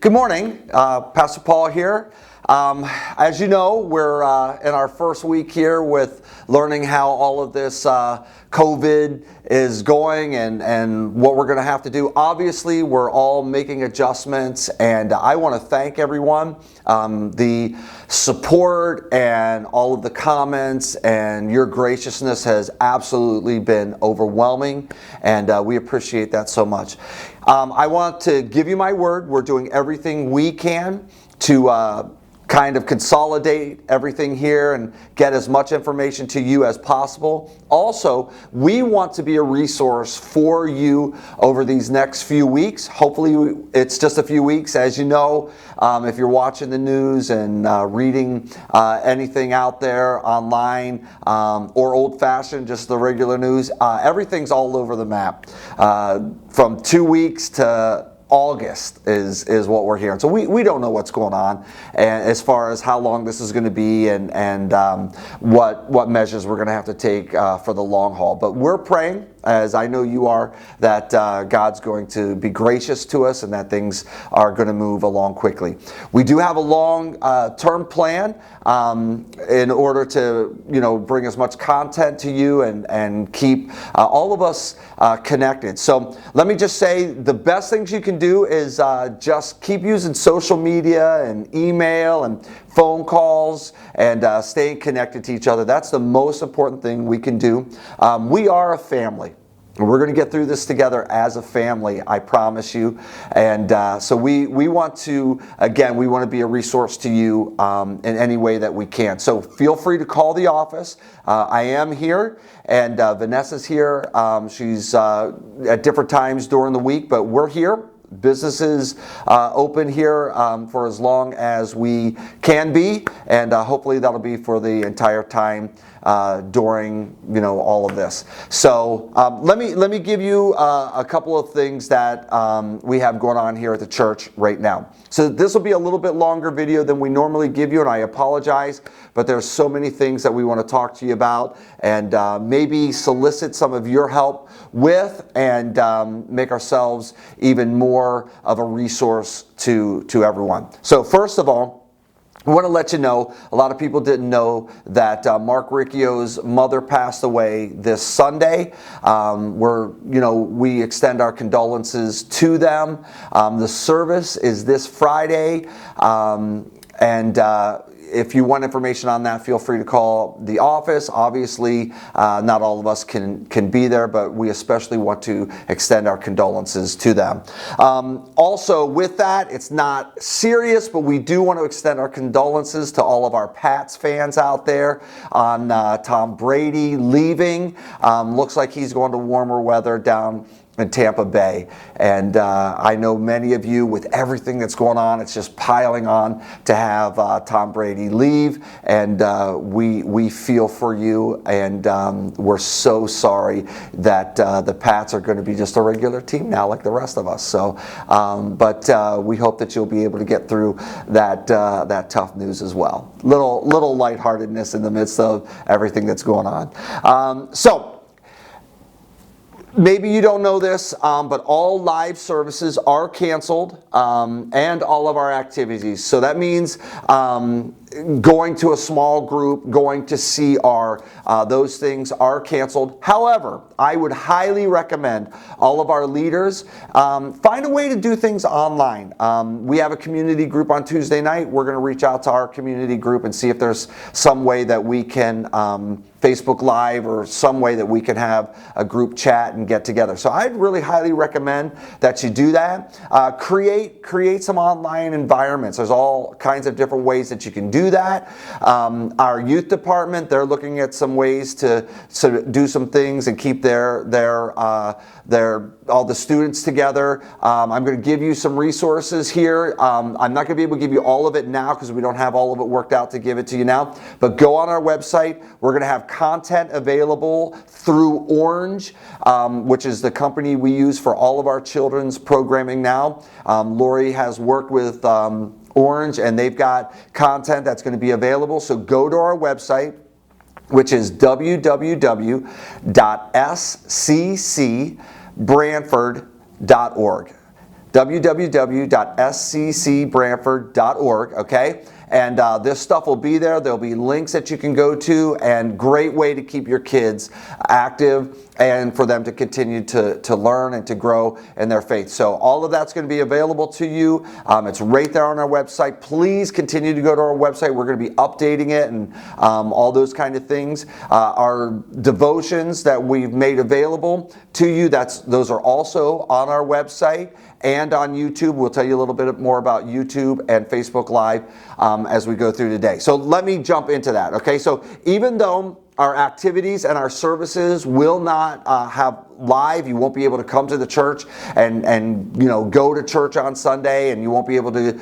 Good morning, Pastor Paul here. As you know, we're in our first week here with learning how all of this COVID is going and what we're going to have to do. Obviously, we're all making adjustments, and I want to thank everyone. The support and all of the comments and your graciousness has absolutely been overwhelming, and we appreciate that so much. I want to give you my word. We're doing everything we can to kind of consolidate everything here and get as much information to you as possible. Also, we want to be a resource for you over these next few weeks. Hopefully it's just a few weeks. As you know, if you're watching the news and reading anything out there online or old-fashioned, just the regular news, everything's all over the map. From 2 weeks to August is what we're hearing. So we don't know what's going on, and as far as how long this is going to be and what measures we're going to have to take for the long haul. But we're praying, as I know you are, that God's going to be gracious to us and that things are going to move along quickly. We do have a long-term plan in order to bring as much content to you and keep all of us connected. So let me just say the best things you can do is just keep using social media and email and phone calls and staying connected to each other. That's the most important thing we can do. We are a family. We're going to get through this together as a family, I promise you. And so we want to, again, we want to be a resource to you in any way that we can. So feel free to call the office. I am here, and Vanessa's here. She's at different times during the week, but we're here. Businesses open here for as long as we can be, and hopefully that'll be for the entire time during all of this. So let me give you a couple of things that we have going on here at the church right now. So this will be a little bit longer video than we normally give you, and I apologize, but there's so many things that we want to talk to you about and maybe solicit some of your help with and make ourselves even more of a resource to everyone. So first of all, I want to let you know, a lot of people didn't know that Mark Riccio's mother passed away this Sunday. We extend our condolences to them. The service is this Friday, and if you want information on that, feel free to call the office. Obviously, not all of us can be there, but we especially want to extend our condolences to them. Also, with that, it's not serious, but we do want to extend our condolences to all of our Pats fans out there on Tom Brady leaving. Looks like he's going to warmer weather down in Tampa Bay, and I know many of you, with everything that's going on, it's just piling on to have Tom Brady leave, and we feel for you, and we're so sorry that the Pats are going to be just a regular team now like the rest of us. So but we hope that you'll be able to get through that tough news as well. Little lightheartedness in the midst of everything that's going on. So maybe you don't know this, but all live services are canceled and all of our activities. So that means going to a small group, going to CR, those things are canceled. However, I would highly recommend all of our leaders find a way to do things online. We have a community group on Tuesday night. We're going to reach out to our community group and see if there's some way that we can Facebook Live or some way that we can have a group chat and get together. So I'd really highly recommend that you do that. Create some online environments. There's all kinds of different ways that you can do that. Our youth department, they're looking at some ways to do some things and keep their all the students together. I'm going to give you some resources here. I'm not going to be able to give you all of it now because we don't have all of it worked out to give it to you now. But go on our website. We're going to have content available through Orange, which is the company we use for all of our children's programming now. Lori has worked with Orange, and they've got content that's going to be available. So go to our website, which is www.sccbrantford.org. www.sccbrantford.org, okay? And this stuff will be there. There'll be links that you can go to, and great way to keep your kids active and for them to continue to learn and to grow in their faith. So all of that's going to be available to you. It's right there on our website. Please continue to go to our website. We're going to be updating it and all those kind of things. Our devotions that we've made available to you, those are also on our website and on YouTube. We'll tell you a little bit more about YouTube and Facebook Live as we go through today. So let me jump into that, okay? So even though our activities and our services will not have live, you won't be able to come to the church and go to church on Sunday, and you won't be able to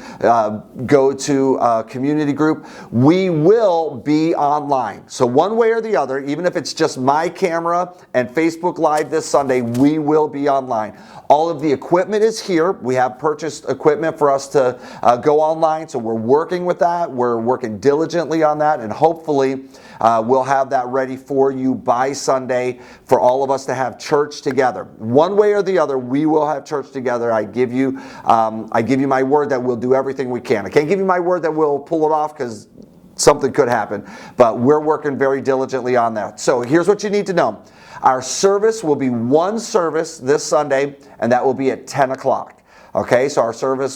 go to a community group, we will be online. So one way or the other, even if it's just my camera and Facebook Live this Sunday, we will be online. All of the equipment is here. We have purchased equipment for us to go online, so we're working with that. We're working diligently on that, and hopefully we'll have that ready for you by Sunday for all of us to have church together. One way or the other, we will have church together. I give you my word that we'll do everything we can. I can't give you my word that we'll pull it off because something could happen, but we're working very diligently on that. So here's what you need to know. Our service will be one service this Sunday, and that will be at 10 o'clock. Okay, so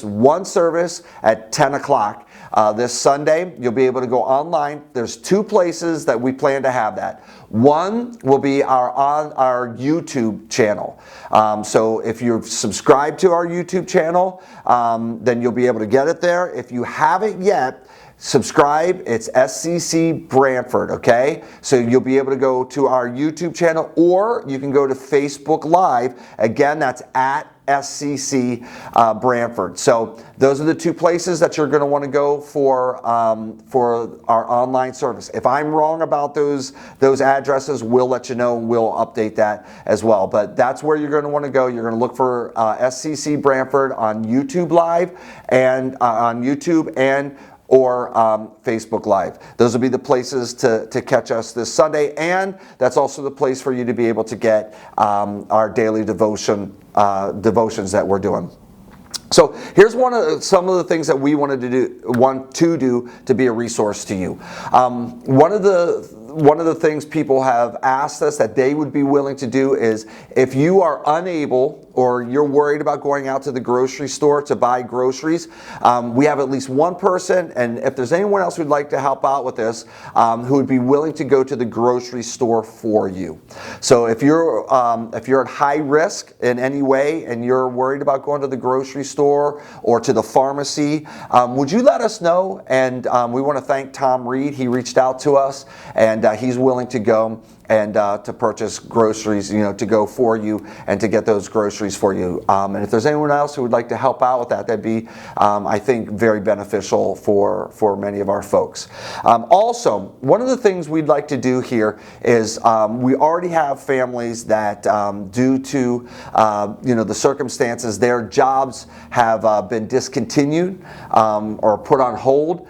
one service at 10 o'clock. This Sunday, you'll be able to go online. There's two places that we plan to have that. One will be on our YouTube channel. So if you're subscribed to our YouTube channel, then you'll be able to get it there. If you haven't yet, subscribe. It's SCC Brantford, okay? So you'll be able to go to our YouTube channel, or you can go to Facebook Live. Again, that's at SCC Brantford. So those are the two places that you're going to want to go for our online service. If I'm wrong about those addresses, we'll let you know, and we'll update that as well. But that's where you're going to want to go. You're going to look for SCC Brantford on YouTube Live and on YouTube or Facebook Live. Those will be the places to catch us this Sunday, and that's also the place for you to be able to get our daily devotions that we're doing. So here's some of the things that we want to do to be a resource to you. One of the things people have asked us that they would be willing to do is, if you are unable or you're worried about going out to the grocery store to buy groceries, we have at least one person, and if there's anyone else who'd like to help out with this, who would be willing to go to the grocery store for you. So if you're at high risk in any way and you're worried about going to the grocery store or to the pharmacy, would you let us know? And we want to thank Tom Reed. He reached out to us, and he's willing to go and to purchase groceries, to go for you and to get those groceries for you. And if there's anyone else who would like to help out with that, that'd be, I think, very beneficial for many of our folks. Also, one of the things we'd like to do here is we already have families that, due to the circumstances, their jobs have been discontinued or put on hold.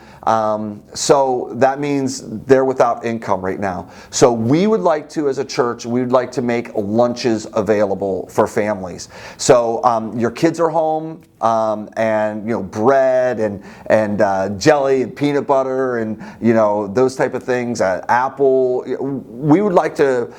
So that means they're without income right now. So we would like to, as a church, we would like to make lunches available for families. So your kids are home, and bread and jelly and peanut butter and those type of things, apple. We would like to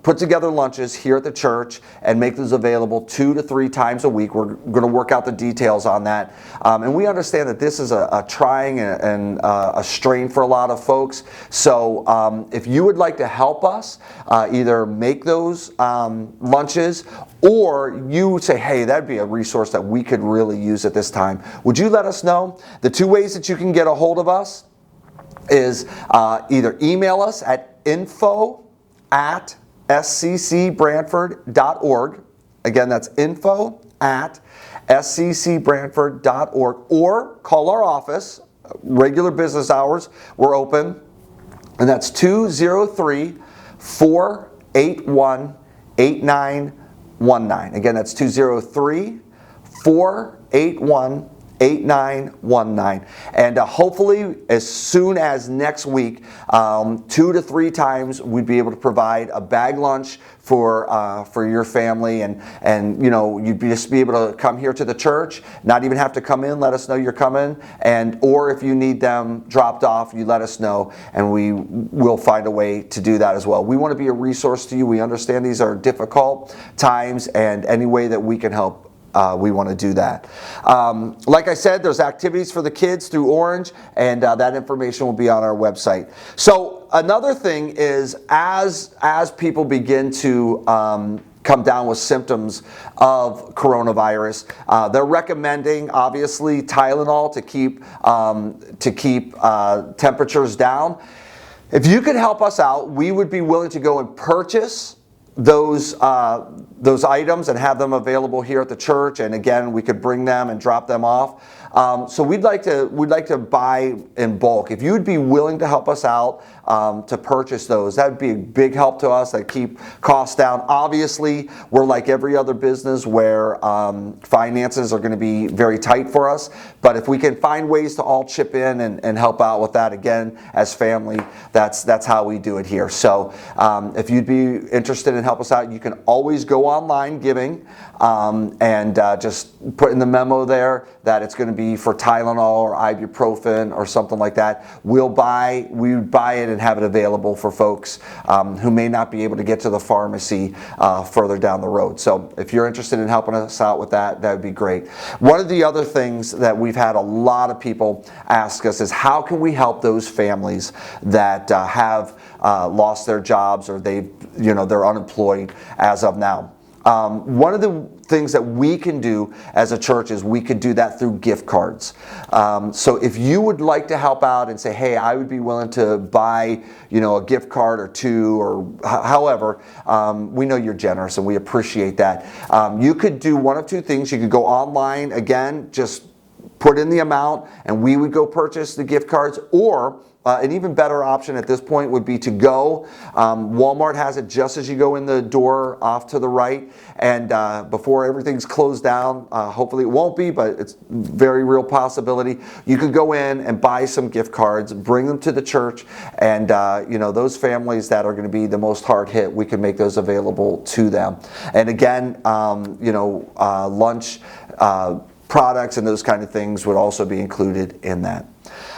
put together lunches here at the church and make those available 2 to 3 times a week. We're going to work out the details on that, and we understand that this is a trying and a strain for a lot of folks. So if you would like to help us either make those lunches, or you say, hey, that'd be a resource that we could really use at this time, would you let us know? The 2 ways that you can get a hold of us is either email us at info@sccbrantford.org. Again, that's info@sccbrantford.org, or call our office. Regular business hours, we're open, and that's 203-481-8919. Again, that's 203-481-8919. PastorPaulCOVID19Announcement. And hopefully as soon as next week, 2 to 3 times, we'd be able to provide a bag lunch for your family, and you know, you'd just be able to come here to the church, not even have to come in, let us know you're coming, or if you need them dropped off, you let us know, and we will find a way to do that as well. We want to be a resource to you. We understand these are difficult times, and any way that we can help, we want to do that. Like I said, there's activities for the kids through Orange, and that information will be on our website. So another thing is, as people begin to come down with symptoms of coronavirus, they're recommending, obviously, Tylenol to keep temperatures down. If you could help us out, we would be willing to go and purchase those items and have them available here at the church, and again, we could bring them and drop them off. So we'd like to buy in bulk. If you would be willing to help us out to purchase those, that would be a big help to us. That keep costs down. Obviously, we're like every other business where finances are going to be very tight for us. But if we can find ways to all chip in and help out with that, again, as family, that's how we do it here. So if you'd be interested in help us out, you can always go online giving and just put in the memo there that it's going to be for Tylenol or ibuprofen or something like that. We would buy it and have it available for folks who may not be able to get to the pharmacy further down the road. So if you're interested in helping us out with that, that would be great. One of the other things that we've had a lot of people ask us is, how can we help those families that have lost their jobs, or they're unemployed as of now? One of the things that we can do as a church is we could do that through gift cards. So if you would like to help out and say, hey, I would be willing to buy, a gift card or 2, or however, we know you're generous and we appreciate that. You could do one of 2 things. You could go online, again, just put in the amount and we would go purchase the gift cards, or an even better option at this point would be to go. Walmart has it just as you go in the door off to the right, and before everything's closed down, hopefully it won't be, but it's a very real possibility. You could go in and buy some gift cards, bring them to the church, and those families that are going to be the most hard hit, we can make those available to them. And again, lunch products and those kind of things would also be included in that.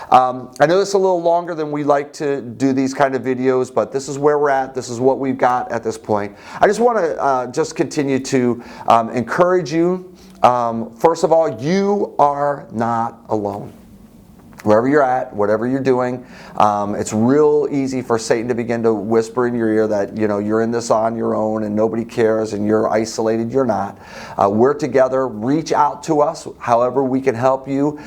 I know it's a little longer than we like to do these kind of videos, but this is where we're at. This is what we've got at this point. I just want to just continue to encourage you. First of all, you are not alone. Wherever you're at, whatever you're doing, it's real easy for Satan to begin to whisper in your ear that you're in this on your own and nobody cares and you're isolated. You're not. We're together. Reach out to us however we can help you.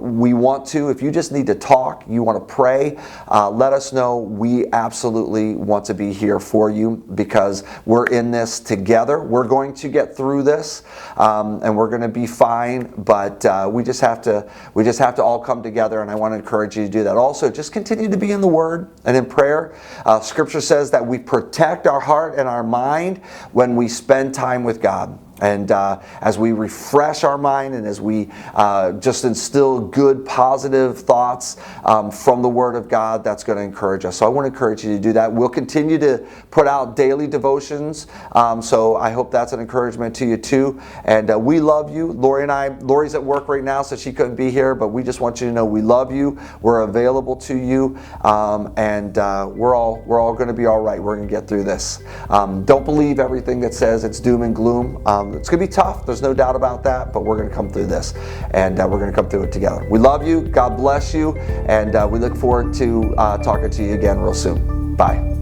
We want to. If you just need to talk, you want to pray, let us know. We absolutely want to be here for you, because we're in this together. We're going to get through this, and we're going to be fine. But we just have to all come together. And I want to encourage you to do that. Also, just continue to be in the Word and in prayer. Scripture says that we protect our heart and our mind when we spend time with God. And as we refresh our mind, and as we just instill good, positive thoughts from the Word of God, that's going to encourage us. So I want to encourage you to do that. We'll continue to put out daily devotions. So I hope that's an encouragement to you too. And we love you. Lori's at work right now, so she couldn't be here. But we just want you to know we love you. We're available to you. And we're all going to be all right. We're going to get through this. Don't believe everything that says it's doom and gloom. It's going to be tough. There's no doubt about that, but we're going to come through this, and we're going to come through it together. We love you. God bless you, and we look forward to talking to you again real soon. Bye.